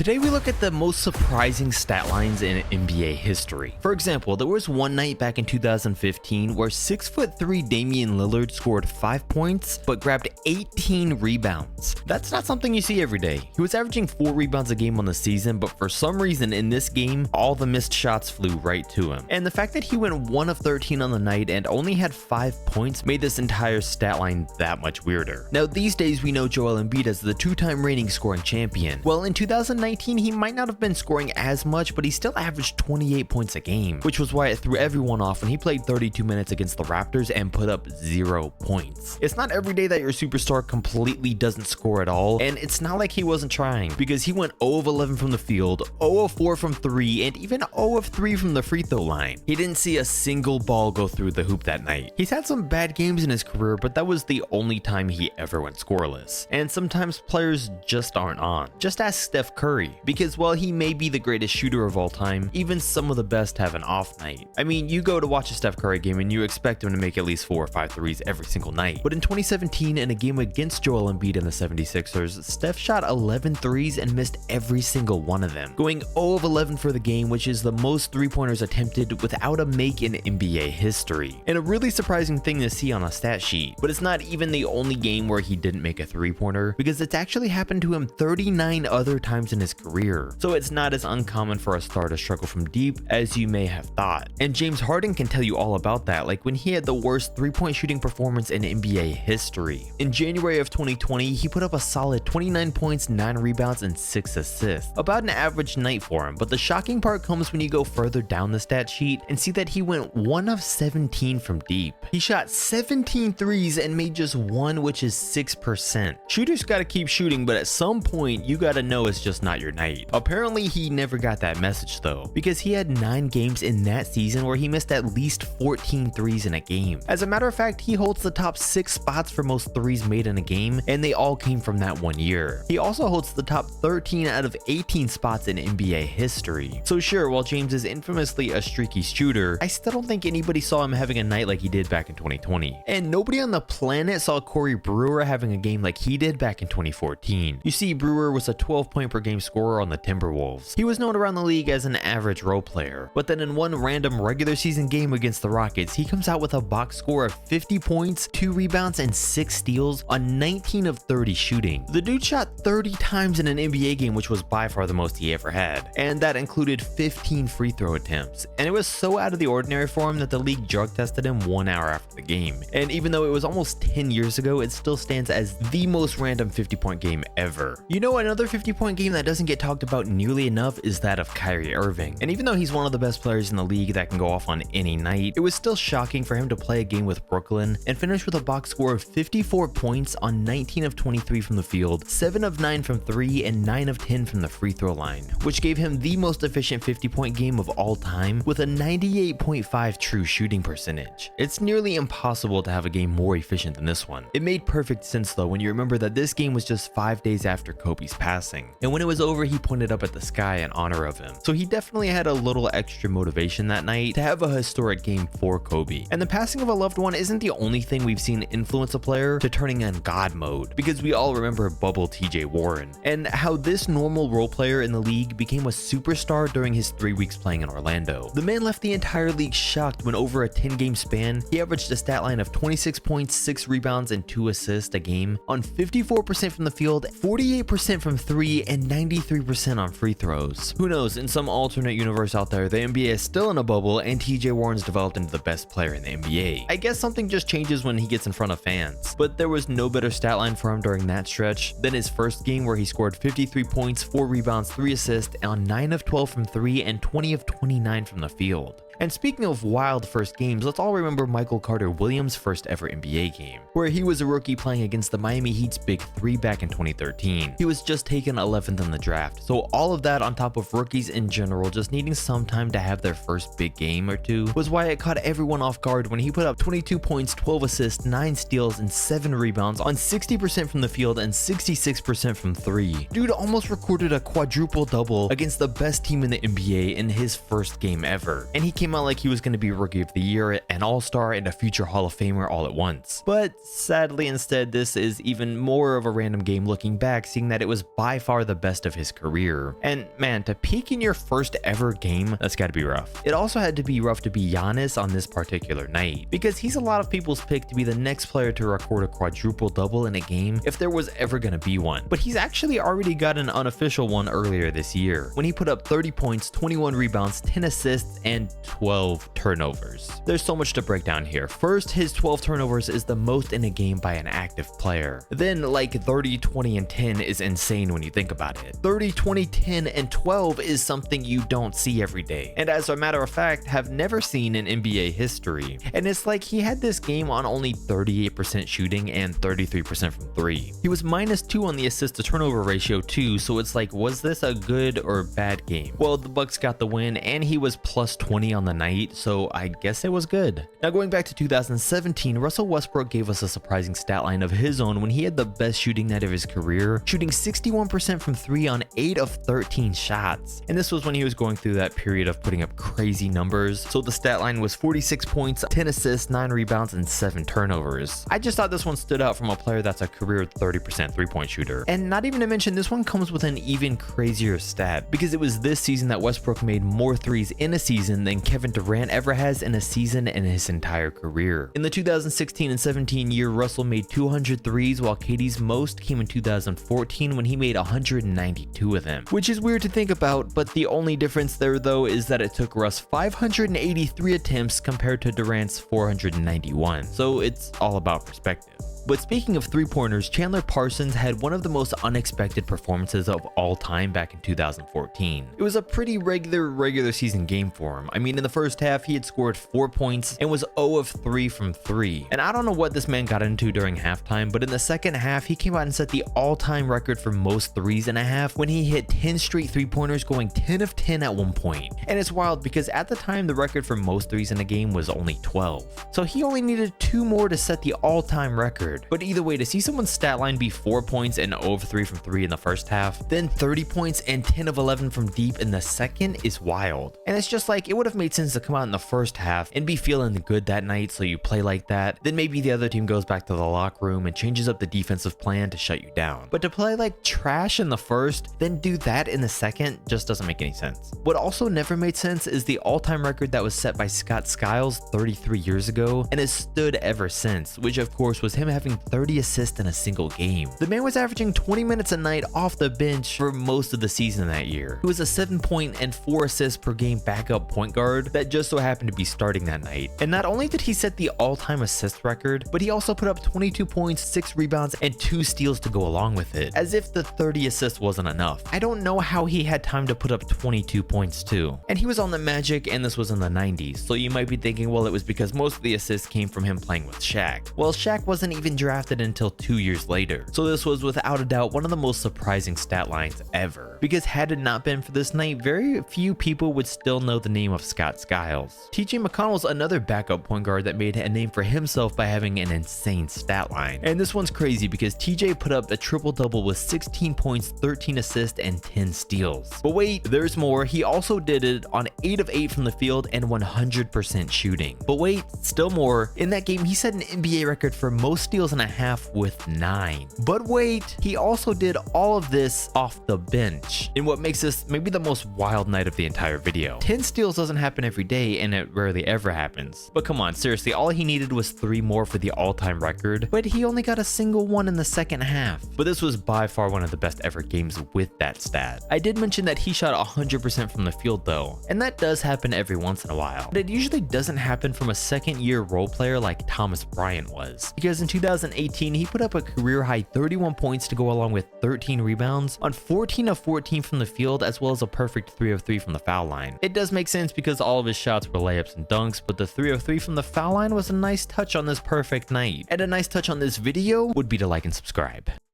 Today we look at the most surprising stat lines in NBA history. For example, there was one night back in 2015 where 6'3" Damian Lillard scored 5 points but grabbed 18 rebounds. That's not something you see every day. He was averaging 4 rebounds a game on the season, but for some reason in this game, all the missed shots flew right to him. And the fact that he went 1 of 13 on the night and only had 5 points made this entire stat line that much weirder. Now these days we know Joel Embiid as the 2-time reigning scoring champion. Well, in 2019 he might not have been scoring as much, but he still averaged 28 points a game, which was why it threw everyone off when he played 32 minutes against the Raptors and put up 0 points. It's not every day that your superstar completely doesn't score at all, and it's not like he wasn't trying, because he went 0 of 11 from the field, 0 of 4 from 3, and even 0 of 3 from the free throw line. He didn't see a single ball go through the hoop that night. He's had some bad games in his career, but that was the only time he ever went scoreless. And sometimes players just aren't on. Just ask Steph Curry, because while he may be the greatest shooter of all time, even some of the best have an off night. I mean, you go to watch a Steph Curry game and you expect him to make at least 4 or 5 threes every single night. But in 2017, in a game against Joel Embiid and the 76ers, Steph shot 11 threes and missed every single one of them, going 0 of 11 for the game, which is the most three-pointers attempted without a make in NBA history. And a really surprising thing to see on a stat sheet. But it's not even the only game where he didn't make a three-pointer, because it's actually happened to him 39 other times in his career. So it's not as uncommon for a star to struggle from deep as you may have thought. And James Harden can tell you all about that, like when he had the worst three-point shooting performance in NBA history. In January of 2020, he put up a solid 29 points, 9 rebounds, and 6 assists. About an average night for him, but the shocking part comes when you go further down the stat sheet and see that he went 1 of 17 from deep. He shot 17 threes and made just 1, which is 6%. Shooters gotta keep shooting, but at some point you gotta know it's just not your night. Apparently he never got that message though, because he had 9 games in that season where he missed at least 14 threes in a game. As a matter of fact, he holds the top 6 spots for most threes made in a game, and they all came from that one year. He also holds the top 13 out of 18 spots in NBA history. So sure, while James is infamously a streaky shooter, I still don't think anybody saw him having a night like he did back in 2020. And nobody on the planet saw Corey Brewer having a game like he did back in 2014. You see, Brewer was a 12-point per game scorer on the Timberwolves. He was known around the league as an average role player, but then in one random regular season game against the Rockets, he comes out with a box score of 50 points, 2 rebounds, and 6 steals on 19 of 30 shooting. The dude shot 30 times in an NBA game, which was by far the most he ever had, and that included 15 free throw attempts. And it was so out of the ordinary for him that the league drug tested him 1 hour after the game. And even though it was almost 10 years ago, it still stands as the most random 50-point game ever. You know, another 50-point game that doesn't get talked about nearly enough is that of Kyrie Irving. And even though he's one of the best players in the league that can go off on any night, it was still shocking for him to play a game with Brooklyn and finish with a box score of 54 points on 19 of 23 from the field, 7 of 9 from 3, and 9 of 10 from the free throw line, which gave him the most efficient 50-point game of all time with a 98.5 true shooting percentage. It's nearly impossible to have a game more efficient than this one. It made perfect sense though when you remember that this game was just 5 days after Kobe's passing, and when it was over he pointed up at the sky in honor of him. So he definitely had a little extra motivation that night to have a historic game for Kobe. And the passing of a loved one isn't the only thing we've seen influence a player to turning on God mode, because we all remember bubble TJ Warren and how this normal role player in the league became a superstar during his 3 weeks playing in Orlando. The man left the entire league shocked when over a 10-game span he averaged a stat line of 26 points, 6 rebounds, and 2 assists a game on 54% from the field, 48% from 3, and 93% on free throws. Who knows, in some alternate universe out there, the NBA is still in a bubble and TJ Warren's developed into the best player in the NBA. I guess something just changes when he gets in front of fans, but there was no better stat line for him during that stretch than his first game where he scored 53 points, 4 rebounds, 3 assists on 9 of 12 from 3 and 20 of 29 from the field. And speaking of wild first games, let's all remember Michael Carter Williams' first ever NBA game, where he was a rookie playing against the Miami Heat's Big Three back in 2013. He was just taken 11th in the draft, so all of that on top of rookies in general just needing some time to have their first big game or two was why it caught everyone off guard when he put up 22 points, 12 assists, 9 steals, and 7 rebounds on 60% from the field and 66% from 3. Dude almost recorded a quadruple double against the best team in the NBA in his first game ever, and he came came out like he was going to be Rookie of the Year, an All-Star, and a future Hall of Famer all at once. But sadly, instead, this is even more of a random game looking back, seeing that it was by far the best of his career. And man, to peak in your first ever game, that's gotta be rough. It also had to be rough to be Giannis on this particular night, because he's a lot of people's pick to be the next player to record a quadruple double in a game if there was ever gonna be one. But he's actually already got an unofficial one earlier this year, when he put up 30 points, 21 rebounds, 10 assists, and 12 turnovers. There's so much to break down here. First, his 12 turnovers is the most in a game by an active player. Then like 30, 20, and 10 is insane when you think about it. 30, 20, 10, and 12 is something you don't see every day, and as a matter of fact, have never seen in NBA history. And it's like he had this game on only 38% shooting and 33% from 3. He was -2 on the assist to turnover ratio too, so it's like, was this a good or bad game? Well, the Bucks got the win, and he was +20 on the night, so I guess it was good. Now going back to 2017, Russell Westbrook gave us a surprising stat line of his own when he had the best shooting night of his career, shooting 61% from 3 on 8 of 13 shots. And this was when he was going through that period of putting up crazy numbers, so the stat line was 46 points, 10 assists, 9 rebounds, and 7 turnovers. I just thought this one stood out from a player that's a career 30% three-point shooter. And not even to mention, this one comes with an even crazier stat, because it was this season that Westbrook made more threes in a season than Kevin Durant ever has in a season in his entire career. In the 2016 and 17 year, Russell made 200 threes, while KD's most came in 2014 when he made 192 of them, which is weird to think about, but the only difference there though is that it took Russ 583 attempts compared to Durant's 491, so it's all about perspective. But speaking of three-pointers, Chandler Parsons had one of the most unexpected performances of all time back in 2014. It was a pretty regular season game for him. I mean, in the first half, he had scored 4 points and was 0 of 3 from 3. And I don't know what this man got into during halftime, but in the second half, he came out and set the all-time record for most threes in a half when he hit 10 straight three-pointers, going 10 of 10 at one point. And it's wild because at the time, the record for most threes in a game was only 12. So he only needed 2 more to set the all-time record. But either way, to see someone's stat line be 4 points and 0 of 3 from 3 in the first half, then 30 points and 10 of 11 from deep in the second is wild. And it's just like, it would have made sense to come out in the first half and be feeling good that night, so you play like that. Then maybe the other team goes back to the locker room and changes up the defensive plan to shut you down. But to play like trash in the first, then do that in the second, just doesn't make any sense. What also never made sense is the all-time record that was set by Skyles 33 years ago and has stood ever since, which of course was him having 30 assists in a single game. The man was averaging 20 minutes a night off the bench for most of the season that year. He was a 7-point and 4 assists per game backup point guard that just so happened to be starting that night. And not only did he set the all-time assist record, but he also put up 22 points, 6 rebounds, and 2 steals to go along with it, as if the 30 assists wasn't enough. I don't know how he had time to put up 22 points too. And he was on the Magic, and this was in the 90s, so you might be thinking, well, it was because most of the assists came from him playing with Shaq. Well, Shaq wasn't even drafted until 2 years later, so this was without a doubt one of the most surprising stat lines ever, because had it not been for this night, very few people would still know the name of Skyles. TJ McConnell's another backup point guard that made a name for himself by having an insane stat line, and this one's crazy because TJ put up a triple-double with 16 points, 13 assists, and 10 steals. But wait, there's more. He also did it on 8 of 8 from the field and 100% shooting. But wait, still more. In that game, he set an NBA record for most steals in a half with 9. But wait, he also did all of this off the bench in what makes this maybe the most wild night of the entire video. 10 steals doesn't happen every day, and it rarely ever happens. But come on, seriously, all he needed was 3 more for the all-time record, but he only got a single one in the second half. But this was by far one of the best ever games with that stat. I did mention that he shot 100% from the field though, and that does happen every once in a while, but it usually doesn't happen from a second-year role player like Thomas Bryant was, because in 2018 he put up a career-high 31 points to go along with 13 rebounds on 14 of 14 from the field, as well as a perfect 3 of 3 from the foul line. It does make sense because all of his shots were layups and dunks, but the 3 of 3 from the foul line was a nice touch on this perfect night. And a nice touch on this video would be to like and subscribe.